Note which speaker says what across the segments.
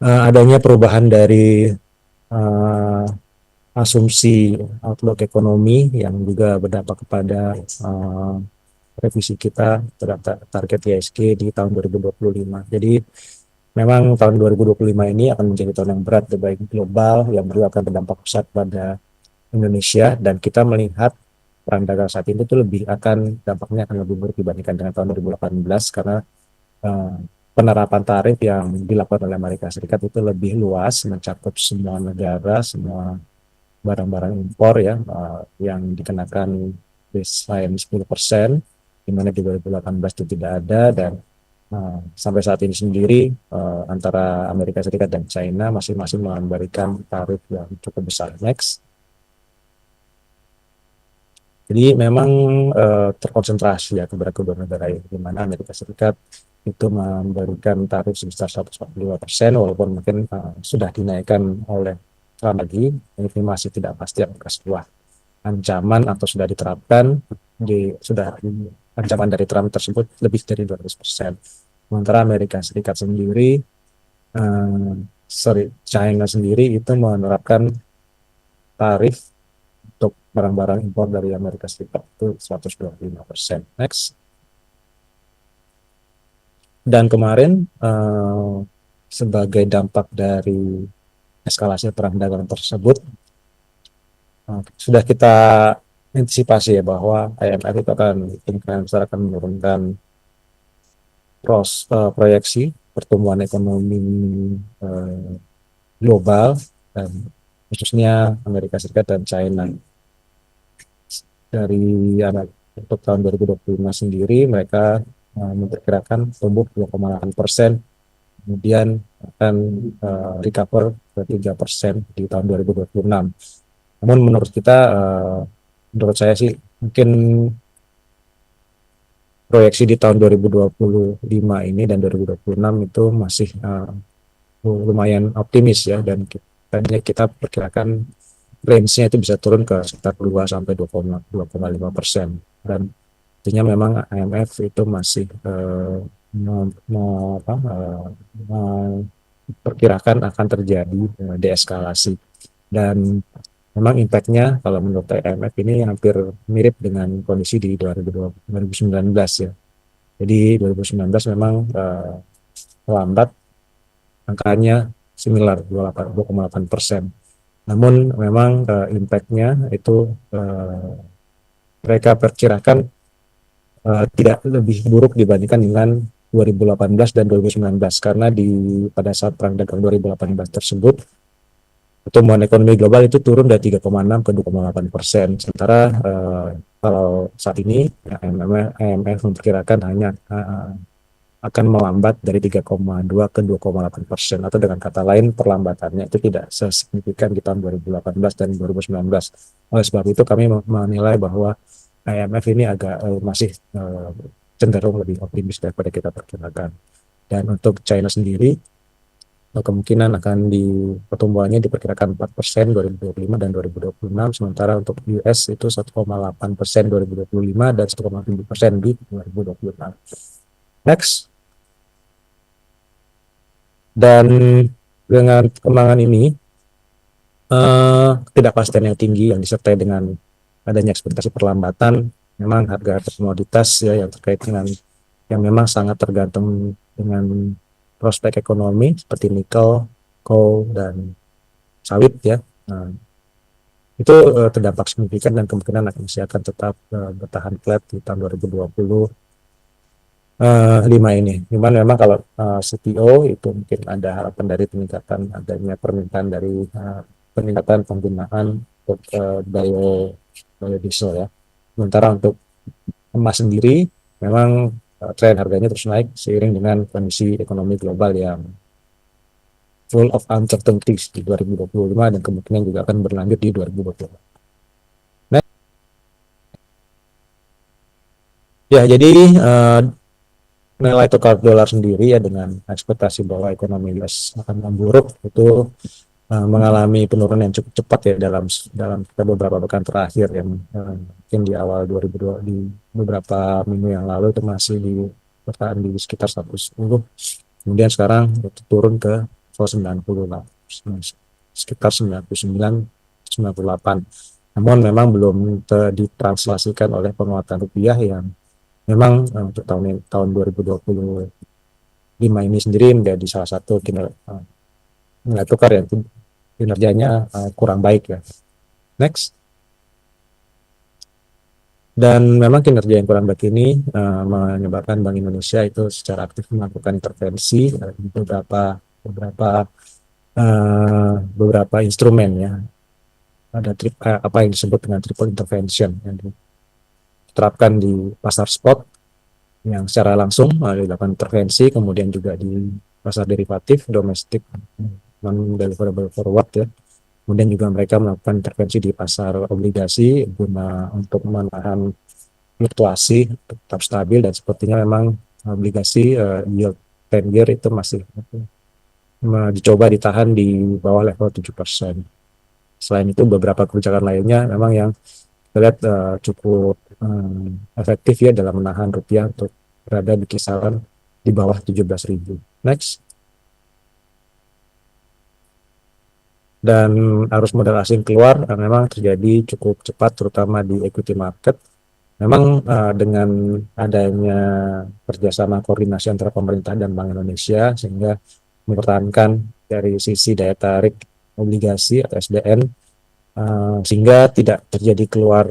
Speaker 1: adanya perubahan dari uh, asumsi outlook ekonomi yang juga berdampak kepada revisi kita terhadap target ISG di tahun 2025. Jadi memang tahun 2025 ini akan menjadi tahun yang berat bagi global yang juga akan berdampak besar pada Indonesia, dan kita melihat perang dagang saat ini tuh lebih akan dampaknya akan lebih buruk dibandingkan dengan tahun 2018 karena eh, penerapan tarif yang dilakukan oleh Amerika Serikat itu lebih luas, mencakup semua negara, semua barang-barang impor ya, yang dikenakan baseline 10%, di mana di 2018 itu tidak ada. Dan sampai saat ini sendiri antara Amerika Serikat dan China masing-masing memberikan tarif yang cukup besar. Next. Jadi memang terkonsentrasi ya kepada kedua negara ini, di mana Amerika Serikat itu memberikan tarif sebesar 145%, walaupun mungkin sudah dinaikkan oleh Trump lagi, ini masih tidak pasti apakah sebuah ancaman atau sudah diterapkan. Sudah ancaman dari Trump tersebut lebih dari 200%. Sementara Amerika Serikat sendiri, China sendiri itu menerapkan tarif untuk barang-barang impor dari Amerika Serikat itu 125%. Next. Dan kemarin sebagai dampak dari eskalasi perang dagang tersebut, sudah kita antisipasi ya bahwa IMF itu akan kemungkinan besar akan menurunkan proyeksi pertumbuhan ekonomi uh, global, dan khususnya Amerika Serikat dan China. Dari untuk tahun 2025 sendiri mereka memperkirakan tumbuh 2,8%, kemudian akan recover ke 3% di tahun 2026. Namun menurut saya sih mungkin proyeksi di tahun 2025 ini dan 2026 itu masih lumayan optimis ya, dan kita perkirakan range-nya itu bisa turun ke sekitar 2 sampai 2,5%. Dan artinya memang IMF itu masih memperkirakan akan terjadi deeskalasi. Dan memang impact-nya kalau menurut IMF ini hampir mirip dengan kondisi di 2019 ya. Jadi 2019 memang lambat, angkanya similar 2,8%. Namun memang impact-nya itu mereka perkirakan tidak lebih buruk dibandingkan dengan 2018 dan 2019, karena pada saat perang dagang 2018 tersebut pertumbuhan ekonomi global itu turun dari 3,6 ke 2,8%. Sementara kalau saat ini IMF memperkirakan hanya akan melambat dari 3,2 ke 2,8%, atau dengan kata lain perlambatannya itu tidak sesignifikan di tahun 2018 dan 2019. Oleh sebab itu kami menilai bahwa IMF ini agak masih cenderung lebih optimis daripada kita perkirakan. Dan untuk China sendiri kemungkinan akan pertumbuhannya diperkirakan 4% 2025 dan 2026, sementara untuk US itu 1,8% 2025 dan 1,7% di 2026. Next. Dan dengan perkembangan ini, ketidakpastian yang tinggi yang disertai dengan adanya ekspektasi perlambatan, memang harga komoditas ya yang terkait dengan yang memang sangat tergantung dengan prospek ekonomi seperti nikel, coal, dan sawit ya. Nah, itu terdampak signifikan dan kemungkinan masih akan tetap bertahan flat di tahun 2025 ini. Cuman memang kalau CPO itu mungkin ada harapan dari peningkatan adanya permintaan dari peningkatan penggunaan untuk biodiesel ya. Sementara untuk emas sendiri memang tren harganya terus naik seiring dengan kondisi ekonomi global yang full of uncertainties di 2025 dan kemungkinan juga akan berlanjut di 2025. Nah, ya jadi nilai tukar dolar sendiri ya dengan ekspektasi bahwa ekonomi US akan memburuk itu mengalami penurunan yang cukup cepat ya dalam beberapa pekan terakhir, yang mungkin di awal 2002 di beberapa minggu yang lalu itu masih bertahan di sekitar 110, kemudian sekarang itu turun ke level 90 lah, sekitar 99-98. Namun memang belum ditranslasikan oleh penguatan rupiah yang memang untuk tahun 2025 ini sendiri menjadi salah satu nilai tukar yang kinerjanya kurang baik ya. Next. Dan memang kinerja yang kurang baik ini menyebabkan Bank Indonesia itu secara aktif melakukan intervensi beberapa instrumen ya. Ada apa yang disebut dengan triple intervention yang diterapkan di pasar spot yang secara langsung dilakukan intervensi, kemudian juga di pasar derivatif domestik non deliverable forward ya. Kemudian juga mereka melakukan intervensi di pasar obligasi guna untuk menahan fluktuasi tetap stabil, dan sepertinya memang obligasi yield 10 year itu masih dicoba ditahan di bawah level 7%. Selain itu beberapa kebijakan lainnya memang yang kita lihat cukup efektif ya dalam menahan rupiah untuk berada di kisaran di bawah 17.000. Next. Dan arus modal asing keluar memang terjadi cukup cepat terutama di equity market. Memang dengan adanya kerjasama koordinasi antara pemerintah dan Bank Indonesia sehingga mempertahankan dari sisi daya tarik obligasi atau SDN sehingga tidak terjadi keluar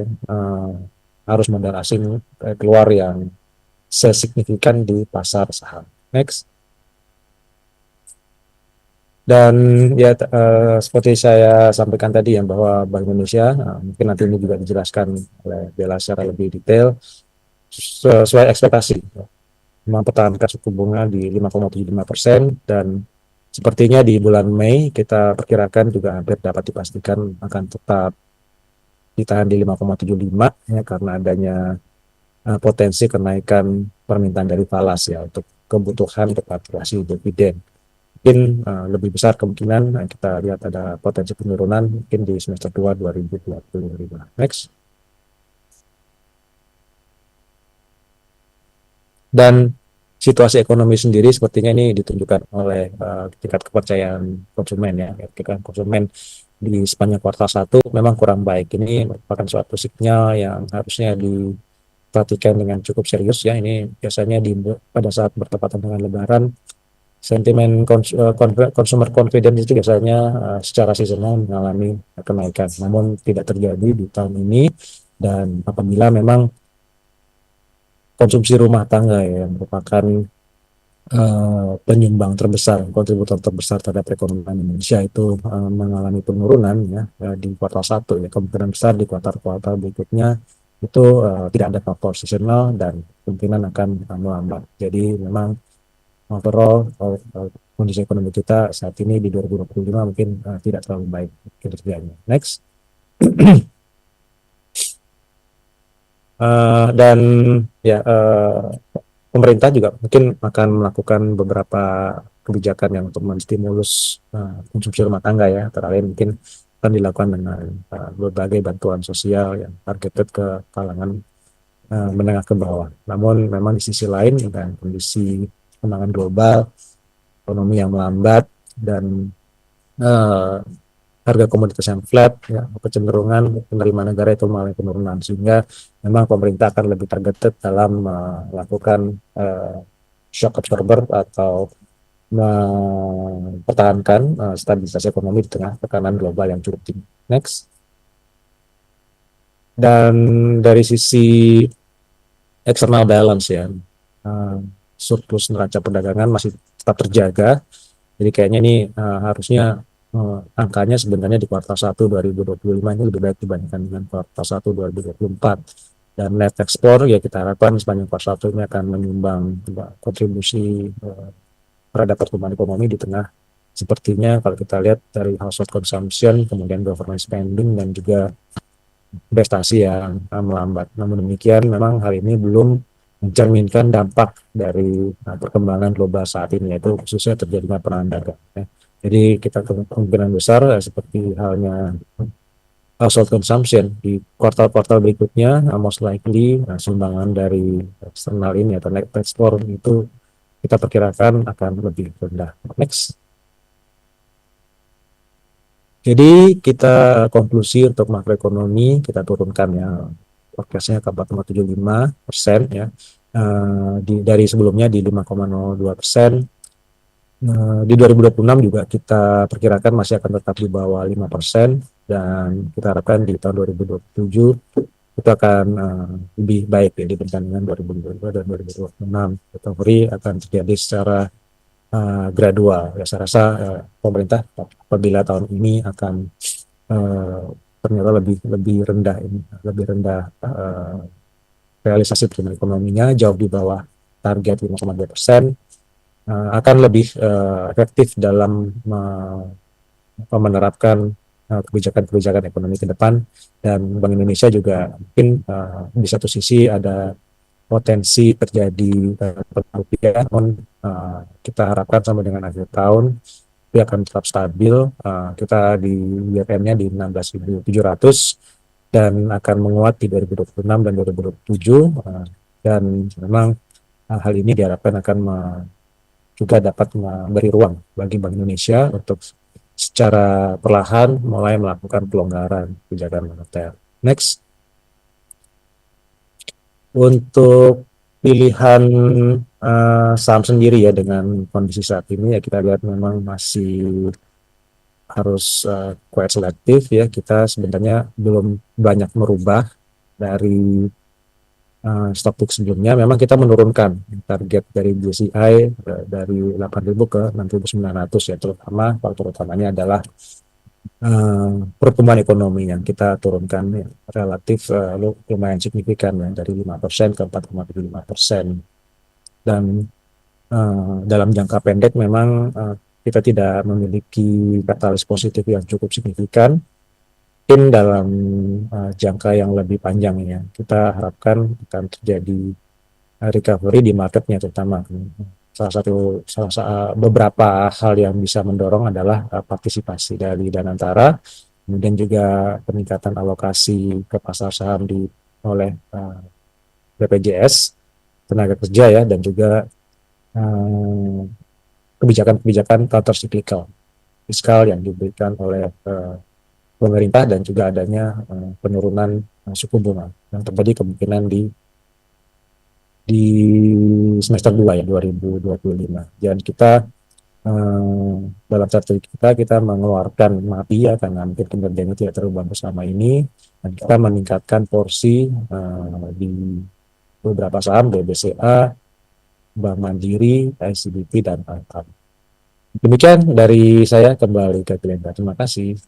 Speaker 1: arus modal asing keluar yang sesignifikan di pasar saham. Next. Dan ya seperti saya sampaikan tadi ya bahwa Bank Indonesia mungkin nanti ini juga dijelaskan oleh Bella secara lebih detail sesuai ekspektasi mempertahankan suku bunga di 5,75%, dan sepertinya di bulan Mei kita perkirakan juga hampir dapat dipastikan akan tetap ditahan di 5,75 ya karena adanya potensi kenaikan permintaan dari falas ya untuk kebutuhan repatriasi dividen. Mungkin lebih besar kemungkinan kita lihat ada potensi penurunan mungkin di semester 2 2025. Next. Dan situasi ekonomi sendiri sepertinya ini ditunjukkan oleh tingkat kepercayaan konsumen ya. Ketika konsumen di sepanjang kuartal 1 memang kurang baik. Ini merupakan suatu sinyal yang harusnya diperhatikan dengan cukup serius ya. Ini biasanya pada saat bertepatan dengan Lebaran, sentimen consumer confidence itu biasanya secara seasonal mengalami kenaikan, namun tidak terjadi di tahun ini. Dan apabila memang konsumsi rumah tangga yang merupakan penyumbang terbesar, kontributor terbesar terhadap perekonomian Indonesia itu mengalami penurunan ya di kuartal 1 ya, kemungkinan besar di kuartal-kuartal berikutnya itu tidak ada faktor seasonal dan kemungkinan akan melambat. Jadi memang overall kondisi ekonomi kita saat ini di 2025 mungkin tidak terlalu baik kinerjanya. Next. Dan ya pemerintah juga mungkin akan melakukan beberapa kebijakan yang untuk menstimulus konsumsi rumah tangga ya, antara lain mungkin akan dilakukan dengan berbagai bantuan sosial yang targeted ke kalangan menengah ke bawah. Namun memang di sisi lain dengan kondisi perkembangan global, ekonomi yang melambat, dan harga komoditas yang flat, ya, kecenderungan penerimaan negara itu mengalami penurunan, sehingga memang pemerintah akan lebih targeted dalam melakukan shock absorber atau mempertahankan stabilitas ekonomi di tengah tekanan global yang cukup tinggi. Next. Dan dari sisi external balance ya, surplus neraca perdagangan masih tetap terjaga. Jadi kayaknya ini harusnya angkanya sebenarnya di kuartal 1 2025 ini lebih baik dibandingkan dengan kuartal 1 2024. Dan net ekspor ya kita harapkan sepanjang kuartal 1 ini akan menyumbang kontribusi terhadap pertumbuhan ekonomi di tengah sepertinya kalau kita lihat dari household consumption, kemudian government spending, dan juga investasi yang melambat. Namun demikian memang hal ini belum mencerminkan dampak dari perkembangan global saat ini, yaitu khususnya terjadinya perang dagang. Ya. Jadi kita kemungkinan besar seperti halnya household consumption di kuartal-kuartal berikutnya, most likely sumbangan dari eksternal ini atau net ekspor itu kita perkirakan akan lebih rendah. Next. Jadi kita konklusi untuk makroekonomi kita turunkan ya forecastnya ke 4,75% ya. Dari sebelumnya di 5,02%. Di 2026 juga kita perkirakan masih akan tetap di bawah 5%, dan kita harapkan di tahun 2027 itu akan lebih baik ya dibandingkan dengan 2022 dan 2026. Recovery akan terjadi secara gradual. Ya, saya rasa pemerintah apabila tahun ini akan ternyata lebih lebih rendah ini, lebih rendah realisasi pertumbuhan ekonominya jauh di bawah target 5,2%, akan lebih efektif dalam menerapkan kebijakan-kebijakan ekonomi ke depan. Dan Bank Indonesia juga mungkin di satu sisi ada potensi terjadi penurunan rupiah, namun kita harapkan sampai dengan akhir tahun itu akan tetap stabil. Kita di YFM-nya di 16.700 dan akan menguat di 2026 dan 2027. Dan memang hal ini diharapkan akan juga dapat memberi ruang bagi Bank Indonesia untuk secara perlahan mulai melakukan pelonggaran kebijakan moneter. Next, untuk pilihan saham sendiri ya dengan kondisi saat ini ya kita lihat memang masih harus quite selektif ya. Kita sebenarnya belum banyak merubah dari stock pick sebelumnya. Memang kita menurunkan target dari BCI dari 8.000 ke 6.900 ya, terutama faktor utamanya adalah pertumbuhan ekonomi yang kita turunkan ya, relatif lumayan signifikan ya, dari 5% ke 4,75%. Dan dalam jangka pendek memang kita tidak memiliki katalis positif yang cukup signifikan. Mungkin dalam jangka yang lebih panjang ya, kita harapkan akan terjadi recovery di marketnya, terutama beberapa hal yang bisa mendorong adalah partisipasi dari Danantara, kemudian juga peningkatan alokasi ke pasar saham oleh BPJS tenaga kerja ya, dan juga kebijakan-kebijakan counter cyclical fiskal yang diberikan oleh pemerintah, dan juga adanya penurunan suku bunga yang terjadi kemungkinan di semester 2 ya 2025. Dan kita dalam strategi kita mengeluarkan MAPI ya, karena mungkin kinerjanya tidak terlalu bagus selama ini, dan kita meningkatkan porsi di beberapa saham BBCA, Bank Mandiri, ICBP, dan Alkam. Demikian dari saya, kembali ke Glenda. Terima kasih.